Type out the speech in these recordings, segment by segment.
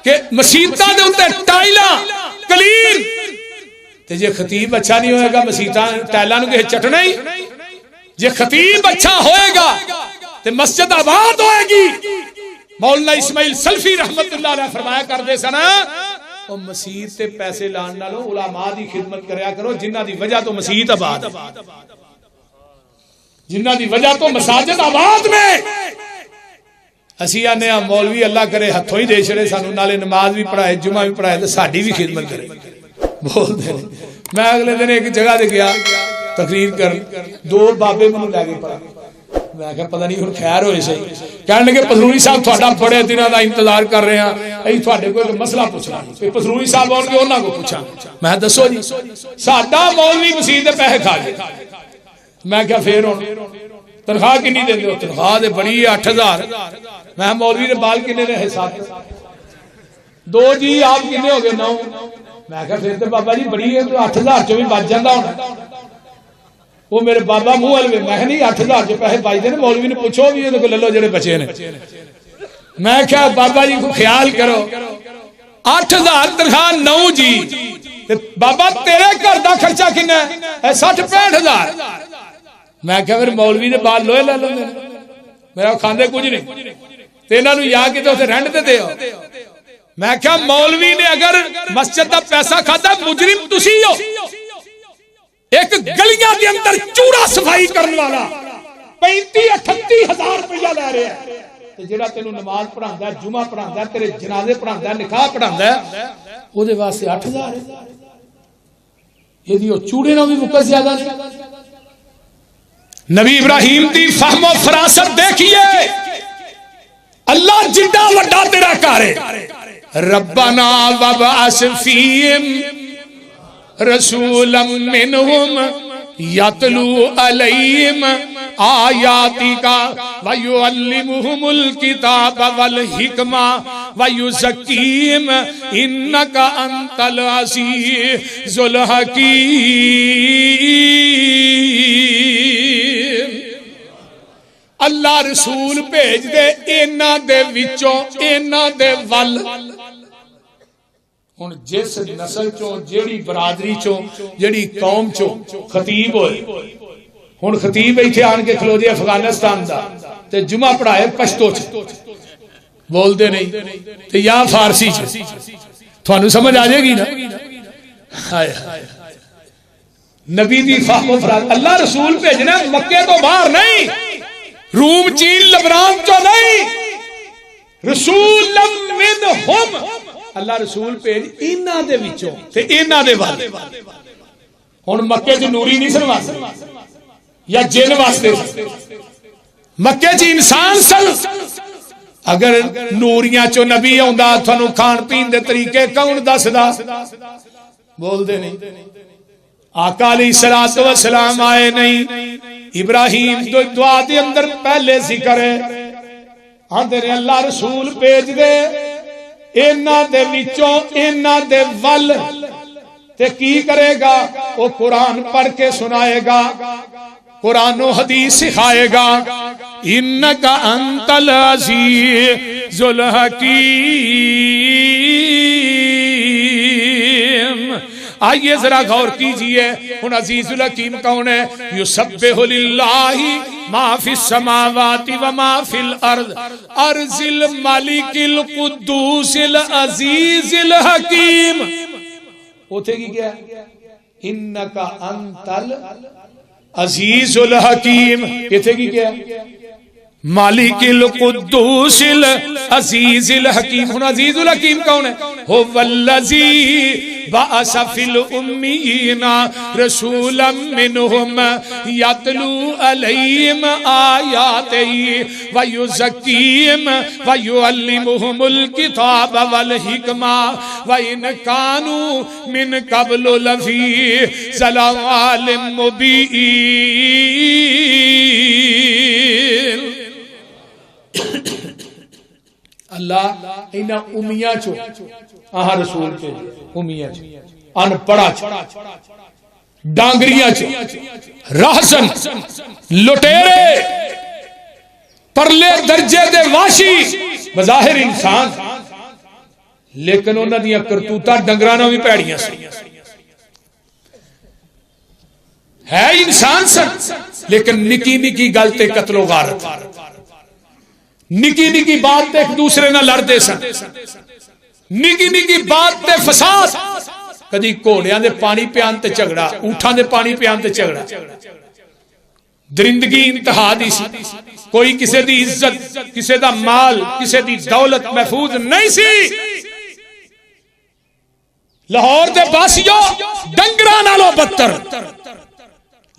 کہ مسیتاں دے اوتے ٹائلاں کلین تے جے خطیب اچھا نہیں ہوئے گا مسیتاں ٹائلاں نوں کہ چٹنا ہی جے خطیب اچھا ہوئے گا تے مسجد آباد ہوئے گی. مولانا اسماعیل سلفی رحمت اللہ علیہ فرمایا کرتے سن او مسجد تے پیسے لان نالوں علماء دی خدمت کریا کرو جنہاں دی وجہ تو مسجد آباد جنہاں دی وجہ تو مساجد آباد میں اسی آنے مولوی اللہ کرے ہتھوں ہی دے چھڑے سانو نالے نماز بھی پڑھائے جمعہ بھی پڑھائے تے ساڈی بھی خدمت کرے بول دے. میں اگلے دن ایک جگہ دے گیا تقریر کر دو بابے مینوں لے کے پڑھا میں کہا پتہ نہیں ہن خیر ہوئے صحیح کہنے لگے پسروری صاحب تھوڑا بڑے دنوں دا انتظار کر رہے ہیں ائی تھوڑے کوئی مسئلہ پوچھنا تے پسروری صاحب آن کے انہاں کو پوچھا میں دسو جی ساڈا مولوی مسجد دے پیسے کھا گئے میں کیا پھر ہن تنخواہ کنی دیندے ہو تنخواہ تے بڑی 8000 میں مولوی دے بال کنے نے حساب دو جی آپ کنے ہو گئے 9 میں کہا پھر تے بابا جی بڑی ہے تو 8000 چوں بھی بچ جاندا ہونا وہ میرے بابا منہ والے میں نہیں 8000 جو پیسے بچ دے مولوی نے پوچھو بھی لے لو جڑے بچے نے میں کہا بابا جی کو خیال کرو 8000 تنخواہ 9 جی بابا تیرے گھر دا خرچہ کنا ہے 60-65 ہزار میں کہا پھر مولوی نے بال لوہے لے لو میرا کھاندے کچھ نہیں تے انہاں نوں یا کتے اوتھے رینٹ تے دیو میں کہا مولوی نے اگر مسجد دا پیسہ کھادا مجرم تسی ہو ایک گلیاں دے اندر چوڑا صفائی کرنے والا 35-38 ہزار روپیہ لے رہے ہیں تے جڑا تینوں نماز پڑھاندا ہے جمعہ پڑھاندا ہے تیرے جنازے پڑھاندا ہے نکاح پڑھاندا ہے او دے واسطے 8000 ہے یہ دیو چوڑے نال بھی مکر زیادہ نہیں. نبی ابراہیم دی فہم و فراست دیکھیے اللہ جڈا وڈا تیرا کار ہے ربنا وابعث فیہم رسولا منہم یتلو علیہم آیاتک ویعلمہم الکتاب والحکمہ ویزکیہم انک انت العزیز الحکیم. اللہ رسول بھیج دے اینا دے وچوں اینا دے ول ہن جس نسل چوں جیڑی برادری چوں جیڑی قوم چوں خطیب ہوئے ہن خطیب ایتھے آن کے کھلو جے افغانستان دا تے جمعہ پڑھائے پشتو چ بول دے نہیں تے یا فارسی چ تھانوں سمجھ آ جائے گی نا. ہائے نبی دی فہم و فراست اللہ رسول بھیجنا مکے تو باہر نہیں روم چین لبنان چو نہیں رسول منہم اللہ رسول بھیج انہاں دے وچوں تے انہاں دے وال ہن مکے چ نوری نہیں سن واسطے یا جن واسطے مکے چ انسان سن اگر نوریاں چو نبی آندا تھانوں کھان پین دے طریقے کون دسدا بول دے نہیں. آقا علیہ الصلوۃ والسلام آئے نہیں ابراہیم تو دعا دے اندر پہلے ذکر ہے آندے نے اللہ رسول بھیج دے اینا دے وچوں اینا دے ول تے کی کرے گا وہ قرآن پڑھ کے سنائے گا قرآن و حدیث سکھائے گا انکا انت العزیز الحکیم. آئیے ذرا غور کیجئے ان عزیز الحکیم کون ہے یسبح للہ ما فی السماوات و ما فی الارض ارض الملک القدوس العزیز الحکیم. اوتھے کی کیا انکا انت العزیز الحکیم کہتے کی کیا مالک القدوس العزیز الحکیم. ہن عزیز الحکیم کون ہے هو الذی بعث فی الامیین رسولا منہم یتلو علیہم آیاتہ ویزکیہم ویعلمہم الکتاب والحکمہ وان کانوا من قبل لفی ضلال مبین. اللہ اینا امیہ چو آہا رسول کے امیہ چو ان پڑا چو ڈانگریاں چو رہزن لٹیرے پرلے درجے دے واشی بظاہر انسان لیکن انہاں دیاں کرتوتاں ڈنگراں نال وی پیڑیاں سی ہے انسان سن لیکن نکی نکی گل تے قتل و غارت نکی نکی بات تے ایک دوسرے نال لڑدے سن نکی نکی بات تے فساد کدی گھوڑیاں دے پانی پیان تے جھگڑا اونٹاں دے پانی پیان تے جھگڑا درندگی انتہا دی سی کوئی کسے دی عزت کسے دا مال کسے دی دولت محفوظ نہیں سی لاہور دے باسیو ڈنگراں نالوں بدتر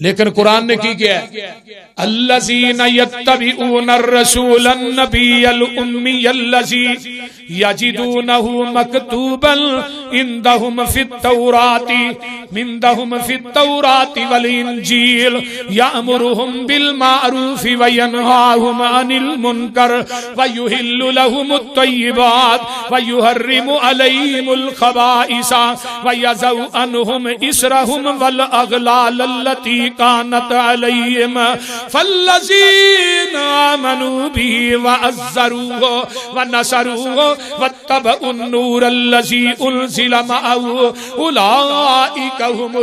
لیکن قرآن نے کی کیا ہے الذین یتبعون الرسول النبی الامی الذی یجدونہ مکتوبا عندہم فی التوراۃ والانجیل یأمرہم بالمعروف وینہاہم عن المنکر ویحل لہم الطیبات ویحرم علیہم الخبائث ویضع عنہم اسرہم والاغلال التي كانت عليهم فالذين آمنوا به وعزروه ونصروه واتبعوا النور الذي أنزل معه أولئك هم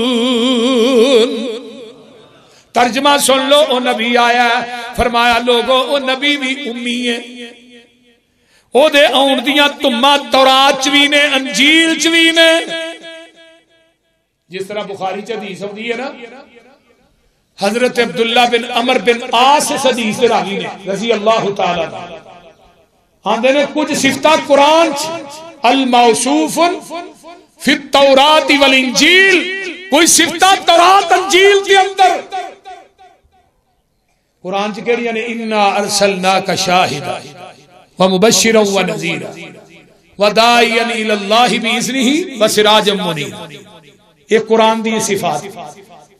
المفلحون ترجمہ سن لو او نبی آیا ہے فرمایا لوگو او نبی بھی امی ہے او دے آن دیاں تمہ تورات چوی نے انجیل چوی نے جس طرح بخاری چ حدیث ہوندی ہے نا حضرت عبداللہ بن عمر بن عاص اس حدیث راوی نے رضی اللہ تعالی آندے نے کچھ صفتہ قرآن الموصوف فی التوراۃ والانجیل کوئی صفتہ تورات انجیل کے اندر قرآن چ کہڑیاں نے انا ارسلناک شاہدا ومبشرا ونذیرا وداعیا الی اللہ باذنہ وسراجا منیرا یہ قرآن دی صفات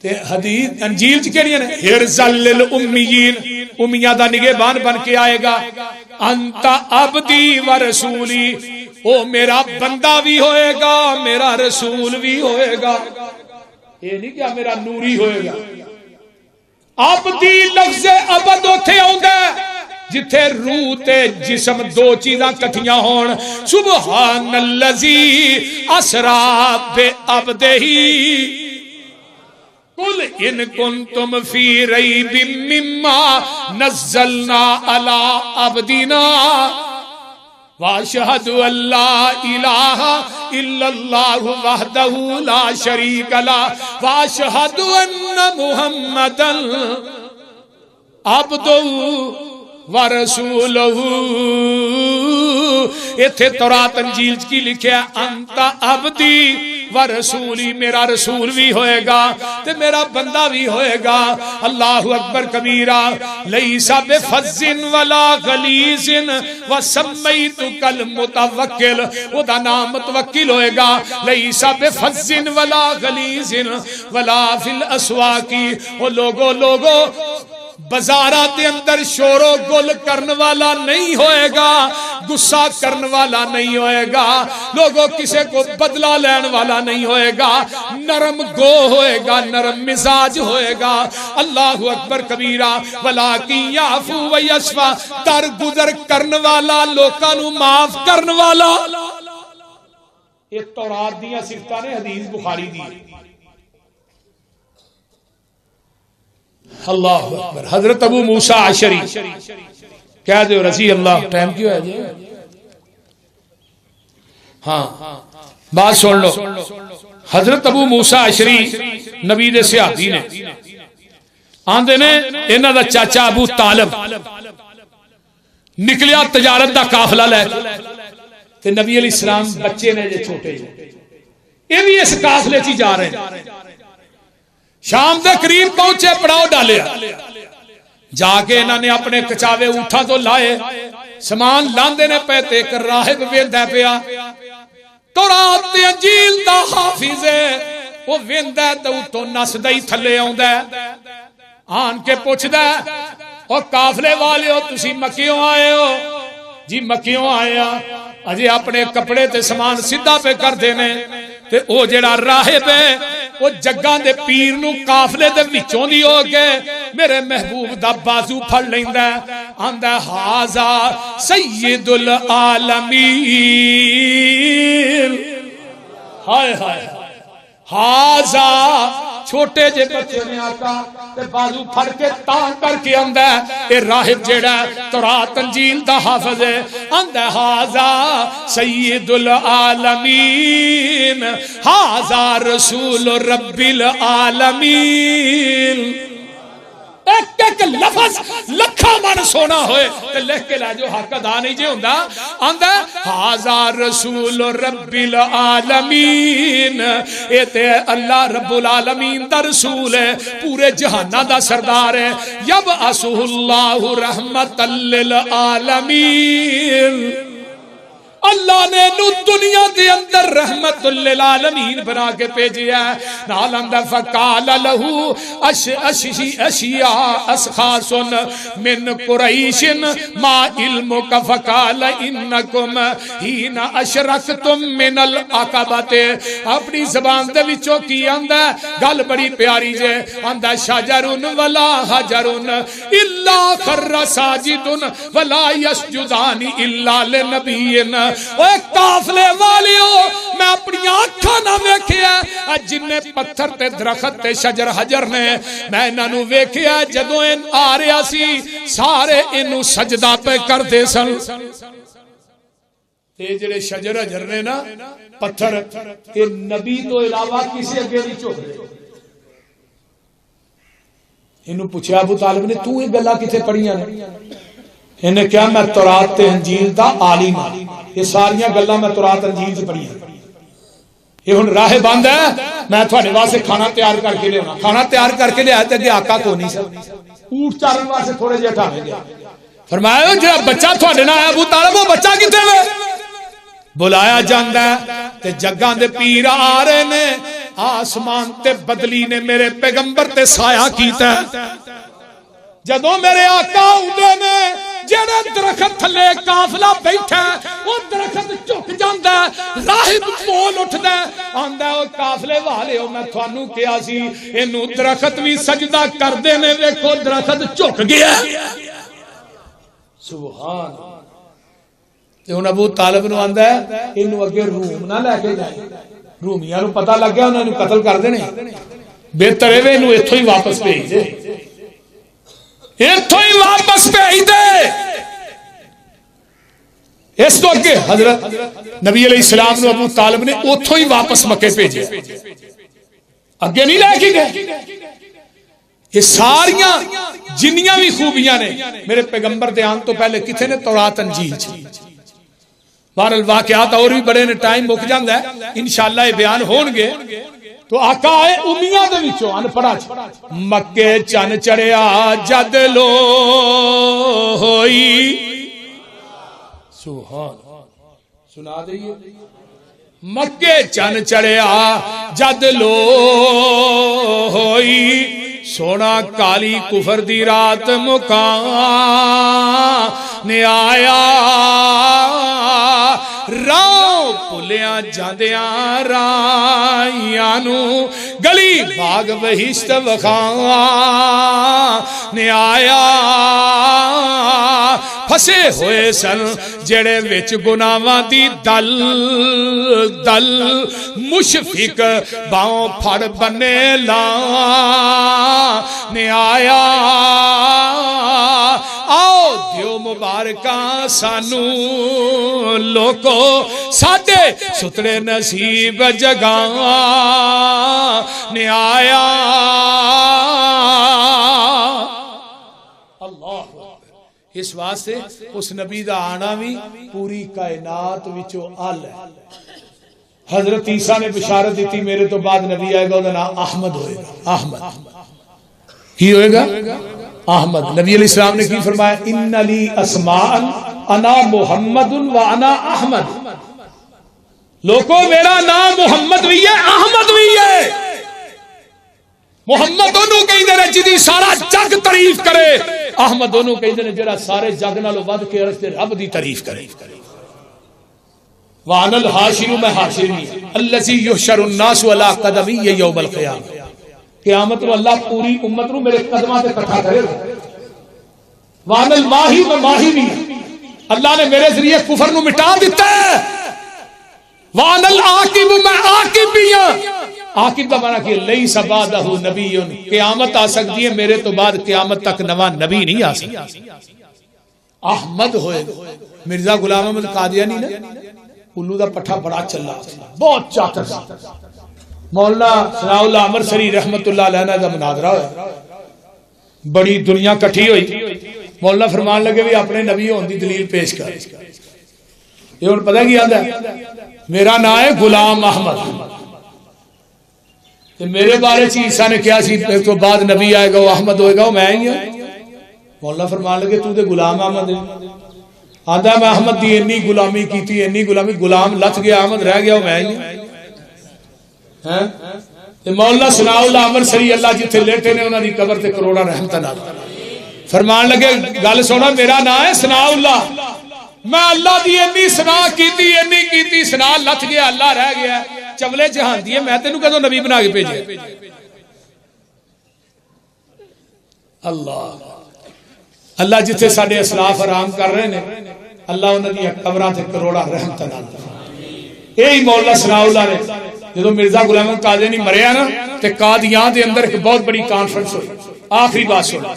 تے حدیث انجیل چ کہڑیاں نے ہرزل للامیین امیہ دا نگہبان بن کے آئے گا انت عبدی و رسولی او میرا بندہ بھی ہوئے گا میرا رسول بھی ہوئے گا یہ نہیں کیا میرا نوری ہوئے گا عبدی لفظ عبد اوتھے آوندا ہے جتھے روح تے جسم دو چیزاں کٹھیاں ہون سبحان الذی اسرا بعبدہ قل ان کنتم فی ریب مما نزلنا علی عبدنا واشہد ان لا الہ الا اللہ وحدہ لا شریک لہ واشہد ان محمدا عبدہ ورسولہ ایتھے تورات انجیل کی لکھیا انت عبدی ورسولی میرا رسول بھی ہوئے گا تے میرا بندہ بھی ہوئے گا اللہ اکبر کبیرہ لیسا بفظ ولا غلیظ وسمیتک المتوکل وہ دا نام متوکل ہوئے گا لیسا بفظ ولا غلیظ ولا فی الاسواق وہ لوگو بازارات دے اندر شور و گل کرن والا نہیں ہوئے گا غصہ کرن والا نہیں ہوئے گا لوگوں کسے کو بدلہ لین والا نہیں ہوئے گا نرم گو ہوئے گا نرم مزاج ہوئے گا اللہ اکبر کبیرہ ولیکن یعفو و یصفح در گزر کرن والا لوکاں نو معاف کرن والا یہ تورات دیاں صفتاں نے حدیث بخاری دی اللہ اکبر حضرت ابو موسیٰ عشری کہہ دے رضی اللہ ٹائم کیوں ہے جی ہاں بات سن لو حضرت ابو موسیٰ عشری نبی دے صحابی نے آندے نے انہاں دا چاچا ابو طالب نکلیا تجارت دا قافلہ لے تے نبی علیہ السلام بچے نے جو چھوٹے یہ بھی اس قافلے چی جا رہے ہیں شام دے قریب پہنچے پڑاؤ ڈالیا جا کے انہوں نے اپنے کچاوے اٹھا تو لائے سامان لاندے نے پیتے کر راہب ویندہ پیا تورات تے انجیل دا حافظ ہے وہ ویندہ تو تو نس دائی تھلے آن ہے آن کے پوچھ دے اور کافلے والے ہو تسی مکیوں آئے ہو جی مکیوں آئے ہو اجے اپنے کپڑے تے سامان سدھا پہ کر دینے تے او جڑا راہب ہے وہ جگاں دے پیر نو قافلے دے وچوں دی ہو کے میرے محبوب دا بازو پھڑ لیندا ہے آندا ھذا سید العالمین ہائے ہائے ھذا چھوٹے جے بچے نے آقا تے بازو پھڑ کے تاں کر کے آندا ہے اے راہب جیڑا تورات انجیل دا حافظ ہے آندا ھذا سید العالمین ھذا رسول رب العالمین ایک ایک لفظ لکھا من سونا ہوئے تے لکھ کے لا جو حق ادا نہیں جے ہوندا آندا ھذا رسول رب العالمین اے تے اللہ رب العالمین دا رسول ہے پورے جہاناں دا سردار ہے یبعثہ اللہ رحمت للعالمین اللہ نے نو دنیا دے اندر رحمت للعالمین بنا کے بھیجیا ہے نال اندر فقال له اشیاء اشخاص من قریش ما علمک فقال انکم حین اشرکتم من العقبۃ اپنی زبان دے وچوں کی آندا گل بڑی پیاری جے آندا شجر ولا حجر الا خر ساجد ولا یسجدان الا لنبی اوے قافلے والیو میں اپنی آنکھاں نہ ویکھیا جن پتھر تے درخت تے شجر حجر نے میں انہاں نو ویکھیا جدوں این آ رہا سی سارے اینو سجدہ پہ کردے سن تے جڑے شجر حجر نے نا پتھر اے نبی تو علاوہ کسی اگے نہیں جھکدے اینو پوچھیا ابو طالب نے تو یہ گلاں کتے پڑھیاں نے انہیں کیا میں تورات تے انجیل دا عالم ہاں یہ ساریاں گلاں میں تورات انجیل سے پڑھی ہیں یہ ہن راہ بند ہے میں تھوڑے واسطے کھانا تیار کر کے لے کھانا تیار کر کے لے آتے کہ آقا کو نہیں سا اونٹ چارن واسطے تھوڑے جے اٹھاویں گے فرمایا جو بچہ تھوڑے نہ آیا ابو طالب وہ بچہ کتے وے بلایا جاندا ہے تے جگاں دے پیر آ رہے نے آسمان تے بدلی نے میرے پیغمبر تے سایہ کیتا ہے جدوں میرے آقا ہوندے نے جڑا درخت تھلے قافلہ بیٹھا وہ درخت جھک جاندا ہے راہب بول اٹھدا ہے آندا او قافلے والے میں تھانوں کیا سی اینو درخت بھی سجدہ کردے نے ویکھو درخت جھک گیا سبحان تے ہن ابو طالب نو آندا ہے اینو اگے روم نہ لے کے جائے رومیاں نو پتہ لگ گیا انہاں نو قتل کر دینے بہتر ہے اینو ایتھوں ہی واپس بھیج دے ایتھوں ہی واپس بھیج دے اس تو اگے حضرت نبی علیہ السلام نے ابو طالب نے اوتھوں ہی واپس مکے بھیجے اگے نہیں لے کے گئے یہ ساریاں جنیاں بھی خوبیاں نے میرے پیغمبر دے آن تو پہلے کتنے نے تورات انجیل بہرحال واقعات اور بھی بڑے نے ٹائم مک جاندا ہے انشاءاللہ یہ بیان ہون گے تو آقا آئے امیاں دے وچوں ان پڑھا مکے چن چڑھیا جد لو ہوئی سبحان سنا دئیے مکے چن چڑھیا جد لو ہوئی سونا کالی کفر دی رات مکان نے آیا راہ پلیاں جاندیاں رائیاں نو گلی باغ بہشت وخان نے آیا پھسے ہوئے سن جڑے وچ گناواں دی دل دل مشفق باؤں پھڑ بنے لا نے آیا آؤ دیو مبارکاں سانو لوکو ساڈے سترے نصیب جگاں نے آیا اللہ اس واسطے اس نبی دا آنا بھی پوری کائنات وچوں ال ہے حضرت عیسیٰ نے بشارت دیتی میرے تو بعد نبی آئے گا وہ نام احمد ہوئے گا احمد ہی ہوئے گا احمد نبی علیہ السلام نے کی فرمایا ان لی اسماء انا محمد و انا احمد لوگوں میرا نام محمد بھی ہے احمد بھی ہے محمد انہوں کہیں دے جدی سارا جگ تعریف کرے احمد انہوں کہیں دے جڑا سارے جگ نالوں ود کے رستے رب دی تعریف کرے وَأَنَا الْحَاشِرُ میں حاشر نہیں الَّذِي يُحْشَرُ النَّاسُ عَلَىٰ قَدَمِيَّ يَوْمَ الْقِيَامَةِ قیامت نو اللہ پوری امت نو میرے قدماں تے اکٹھا کرے گا. وَأَنَا الْمَاحِي میں ماہی نہیں اللہ نے میرے ذریعے کفر نو مٹا دیتا ہے. وَأَنَا الْعَاقِبُ میں عاقب بھی ہوں. عاقب کا معنی کہ لیس بعدہ نبی، قیامت آ سکتی ہے میرے تو بعد قیامت تک نواں نبی نہیں آ سکتا. احمد ہوئے مرزا غلام احمد قادیانی نے الو دا پٹھا بڑا چلا بہت چاکر سی. مولانا ثناء اللہ امرسری رحمت اللہ علیہ دا مناظرہ ہویا بڑی دنیا کٹھی ہوئی. مولانا فرمان لگے بھی اپنے نبی ہون دی دلیل پیش کر. یہ ہن پتہ کی آندا ہے میرا نام ہے غلام احمد تے میرے بارے چ عیسیٰ نے کیا سی اس تو بعد نبی آئے گا وہ احمد ہوئے گا وہ میں ہی ہوں. مولانا فرمان لگے تو تے غلام احمد ہے. آدھا میں احمد دی انی غلامی کیتی انی غلامی غلام لت گیا احمد رہ گیا وہ میں ہی ہوں. مولانا ثناء اللہ امرسری اللہ جتھے لیٹے نے انہاں دی قبر تے کروڑاں رحمت نازل فرمان لگے گل سونا میرا نام ہے ثناء اللہ میں اللہ دی انی ثنا کیتی ثنا لت گیا اللہ رہ گیا چولے جہان دی میں تینوں کدوں نبی بنا کے بھیجے. اللہ جتھے ساڈے اسلاف آرام کر رہے نے اللہ انہاں دی قبراں تے کروڑاں رحمت نازل. یہی مولانا ثناء اللہ نے جدو مرزا غلام احمد قادیانی مریا نا تے قادیان دے اندر ایک بہت بڑی کانفرنس ہوئی. آخری بات سنو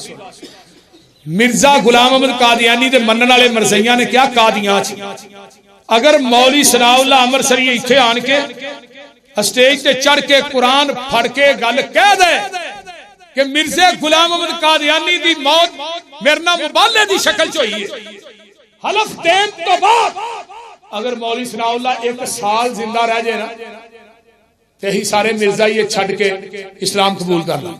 مرزا غلام احمد قادیانی دے منن والے مرزیاں نے کیا قادیان چ اگر مولوی ثناء اللہ امرسری ایتھے آن کے اسٹیج تے چڑھ کے قرآن پھڑ کے گل کہہ دے کہ مرزا غلام احمد قادیانی دی موت مرنا مبالغے دی شکل چ ہوئی ہے حلف دین تو بعد اگر مولوی ثناء اللہ ایک سال زندہ رہ جائے نا ہی سارے مرزا یہ چھڑ کے اسلام قبول کر لیں.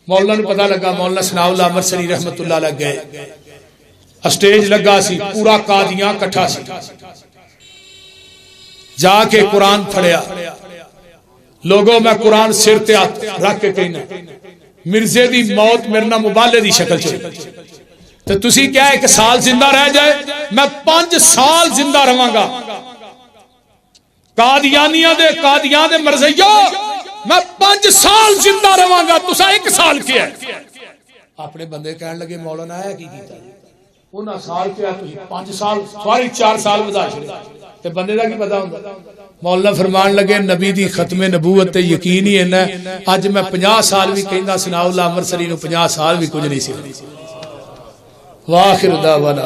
مولانا نے پتہ لگا مولانا ثناء اللہ امرسری رحمت اللہ علیہ گئے اسٹیج لگا سی پورا قادیاں کٹھا سی جا کے قرآن پڑھیا لوگوں میں قرآن سر تے رکھ کے کہنا مرزے دی موت مرنا مبالغے دی شکل چ تو تسی کیا ایک سال زندہ رہ جائے میں 5 سال زندہ رہاں گا قادیان دے مرزیوں میں 5 سال زندہ رہاں گا تسا 1 سال کیا ہے. اپنے بندے کہنے لگے مولانا ہے کی کیتا انہاں سال کیا تسی 5 سال سواری 4 سال بدا چھڑے تے بندے دا کی پتہ ہوندا. مولانا فرمان لگے نبی دی ختم نبوت تے یقین ہی ہے اج میں 50 سال بھی کہندا ثناء اللہ امرسری نو 50 سال بھی کچھ نہیں سی. واخر دعوانا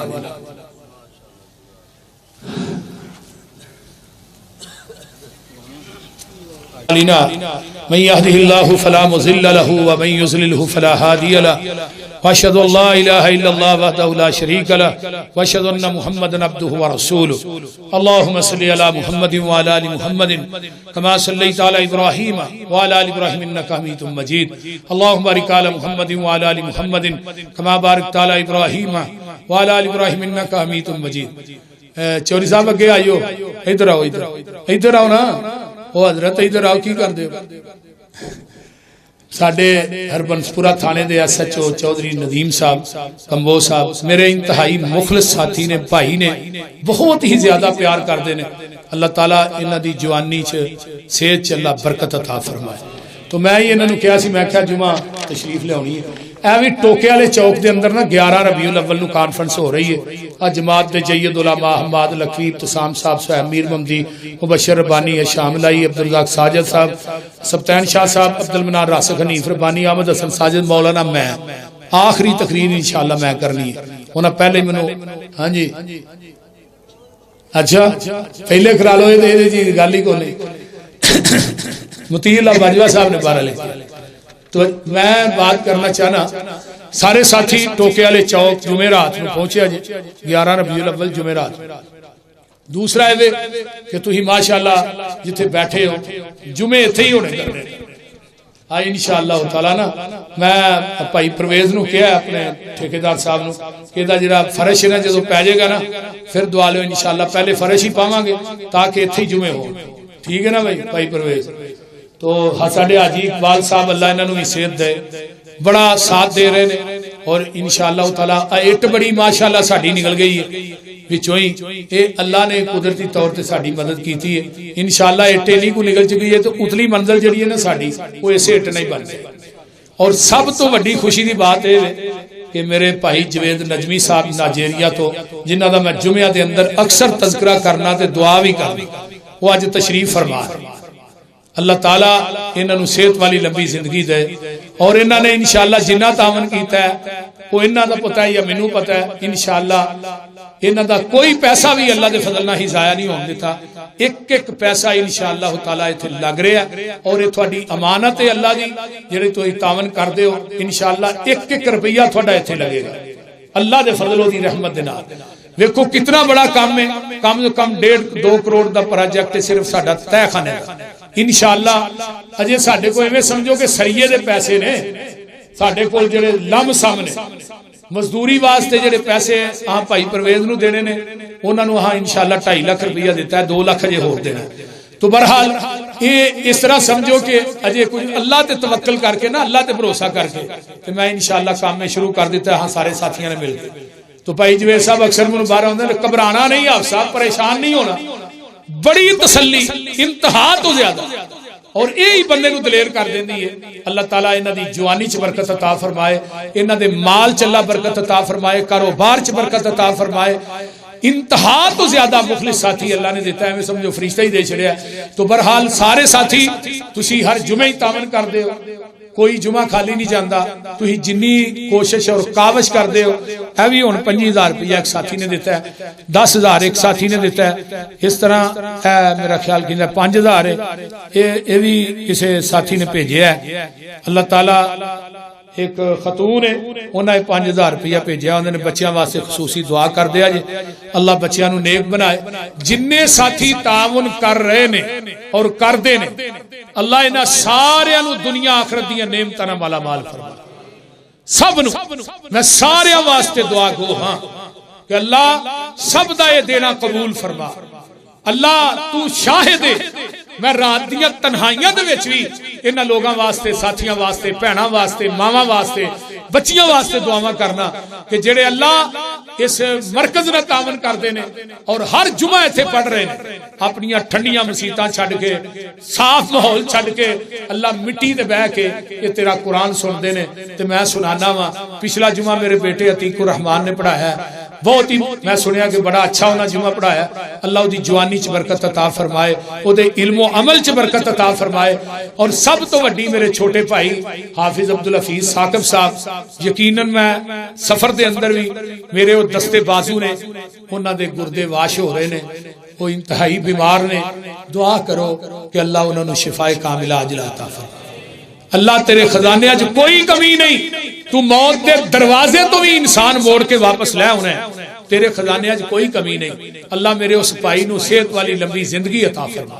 من يهده الله فلا مضل له ومن يضلل فلا هادي له واشهد ان لا اله الا الله وحده لا شريك له واشهد ان محمدا عبده ورسوله. اللهم صل على محمد وعلى ال محمد كما صليت على ابراهيم وعلى ال ابراهيم انك حميد مجيد. اللهم بارك على محمد وعلى ال محمد كما باركت على ابراهيم وعلى ال ابراهيم انك حميد مجيد. چوری صاحب اگے آئیو ادھر آؤ ادھر آؤ نا وہ حضرت ادھر آؤ کی کر دے. ساڈے ہربنسپورہ تھانے دے S H O Chaudhry Nadeem صاحب کمبو صاحب میرے انتہائی مخلص ساتھی نے بھائی نے بہت ہی زیادہ پیار کردے نے. اللہ تعالیٰ انہاں دی جوانی چ صحت چ اللہ برکت عطا فرمائے. تو میں ہی انہاں نوں کہا سی میں کہا جمعہ تشریف لیاونی ہے ایویں ٹوکے والے چوک دے اندر نا 11 ربیع الاول نو کانفرنس ہو رہی ہے. جماعت دے جید علماء حماد لکھوی ابتسام صاحب صاحب میر محمدی مبشر ربانی شامل لائی عبدالرزاق ساجد صاحب سبتین شاہ صاحب عبدالمنان راسخ حنیف ربانی احمد حسن ساجد مولانا میں آخری تقریر انشاءاللہ میں کرنی ہے. انہاں پہلے منو ہاں جی اچھا پہلے کرا لو یہ جی گل ہی کو نہیں مطیع اللہ باجوہ صاحب نے بارہ لے. تو میں بات کرنا چاہنا سارے ساتھی ٹوکے والے چوک جمعرات میں پہنچے جی 11 ربیع الاول جمعرات. دوسرا ہے کہ تھی ماشاءاللہ جتھے بیٹھے ہو جمعے اتھے ہی ہونے کرنے آئی انشاءاللہ تعالیٰ نا. میں بھائی پرویز نو کیا ہے اپنے ٹھیکیدار صاحب نو کہ دا جڑا فرش ہے نا جدو پہ جائے گا نا پھر دعا لو انشاءاللہ پہلے فرش ہی پاواں گے تاکہ اتھے ہی جمعے ہو. ٹھیک ہے نا بھائی پرویز. تو ساڈے حاجی اقبال صاحب اللہ انہاں نوں بھی صحت دے بڑا ساتھ دے رہے نے اور انشاءاللہ تعالی اٹ بڑی ماشاءاللہ ساڈی نکل گئی ہے وچوں ہی اے اللہ نے قدرتی طور تے ساڈی مدد کیتی ہے انشاءاللہ اٹے نہیں کو نکل چکی ہے تو اتلی منزل جڑی ہے نا ساڈی وہ اسے اٹ نہیں بن جائے اور سب تو بڑی خوشی دی بات ہے کہ میرے بھائی جوید نجمی صاحب نائجیریا تو جنہاں دا میں جمعہ دے اندر اکثر تذکرہ کرنا تے دعا بھی کرنا وہ اج تشریف فرما اللہ تعالیٰ انہاں نو صحت والی لمبی زندگی دے اور انہاں نے انشاءاللہ جنہ تعاون کیتا ہے وہ انہاں دا پتہ ہے یا مینوں پتہ ہے انشاءاللہ انہاں دا کوئی پیسہ بھی اللہ دے فضل نہ ہی ضائع نہیں ہون دیتا ایک ایک پیسہ انشاءاللہ تعالیٰ ایتھے لگ رہا اور یہ تھوڑی امانت ہے اللہ دی جڑی تو تعاون کردے ہو انشاءاللہ ایک ایک روپیہ تھوڑا ایتھے لگے گا اللہ دے فضل و دی رحمت دے نال ویکھو کتنا بڑا کام ہے کم سے کم 1.5-2 کروڑ دا پروجیکٹ صرف ساڈا طے خانے دا انشاءاللہ اجے ساڈے کو ایویں سمجھو کہ سریے دے پیسے نے ساڈے کول جڑے لم سامنے مزدوری واسطے جڑے پیسے ہاں بھائی پرویز نو دینے نے انہاں نو ہاں انشاءاللہ 2.5 لاکھ روپیہ دیتا ہے 2 لاکھ جے ہور دینا تو بہرحال یہ اس طرح سمجھو کہ اجے کچھ اللہ تے توکل کر کے نا اللہ تے بھروسہ کر کے کہ میں انشاءاللہ کام میں شروع کر دیتا ہے ہاں سارے ساتھیاں نے مل کے تو بھائی جوید صاحب اکثر مجھے باہر ہوندے نے گھبرانا نہیں آپ صاحب پریشان نہیں ہونا بڑی تسلی انتہا تو زیادہ اور یہی بندے نو دلیر کر دیندی ہے اللہ تعالیٰ انہاں دی جوانی چ برکت عطا فرمائے انہاں دے مال چ اللہ برکت عطا فرمائے کاروبار چ برکت عطا فرمائے انتہا تو زیادہ مخلص ساتھی اللہ نے دیتا ہے میں سمجھو فرشتہ ہی دے چھڑیا تو بہرحال سارے ساتھی تسی ہر جمعہ ہی تعاون کر دے ہو کوئی جمعہ خالی نہیں جاندا تسی جنی کوشش اور کاوش کر دے ہو اے بھی ہن 5000 روپیہ ایک ساتھی نے دیتا ہے 10000 ایک ساتھی نے دیتا ہے اس طرح میرا خیال کہ 5000 ہے یہ بھی کسی ساتھی نے بھیجیا ہے اللہ تعالیٰ ایک خاتون ہے انہاں 5000 روپیہ بھیجیا انہوں نے بچیاں واسطے خصوصی دعا کر دیا جی اللہ بچیاں نو نیک بنائے جننے ساتھی تعاون کر رہے نے اور کر دے نے اللہ انہاں سارے نو دنیا آخرت دیاں نعمتاں نال مالا مال فرمائے سب نو میں سارے واسطے دعا گو ہاں کہ اللہ سب دا یہ دینا قبول فرما اللہ تو شاہد ہے میں رات دیاں تنہائیاں دے وچ وی انہاں لوگاں واسطے ساتھیاں واسطے بہناں واسطے ماواں واسطے بچیاں واسطے دعاواں کرنا کہ جڑے اللہ اس مرکز نہ تعاون کردے نے اور ہر جمعہ ایتھے پڑھ رہے نے اپنی ٹھنڈیاں مسیتاں چھڈ کے صاف ماحول چھڈ کے اللہ مٹی تے بیٹھ کے یہ تیرا قرآن سن دے نے تے میں سنانا وا پچھلا جمعہ میرے بیٹے عتیق الرحمان نے پڑھایا ہے بہت ہی میں سنیا کہ بڑا اچھا انہاں جمعہ پڑھایا اللہ دی جوانی چ برکت عطا فرمائے او دے علم و عمل چ برکت عطا فرمائے اور سب تو وڈی میرے چھوٹے بھائی حافظ عبدالحفیظ ثاقب صاحب یقیناً میں سفر دے اندر بھی میرے وہ دستے بازو نے انہاں دے گردے واش ہو رہے نے وہ انتہائی بیمار نے دعا کرو کہ اللہ انہاں نو شفاء کاملہ عاجلہ عطا فرمائے اللہ تیرے خزانے اج کوئی کمی نہیں تو موت دے دروازے تو بھی انسان موڑ کے واپس لے ہونا ہے تیرے خزانے اج کوئی کمی نہیں اللہ میرے اس بھائی نو صحت والی لمبی زندگی عطا فرما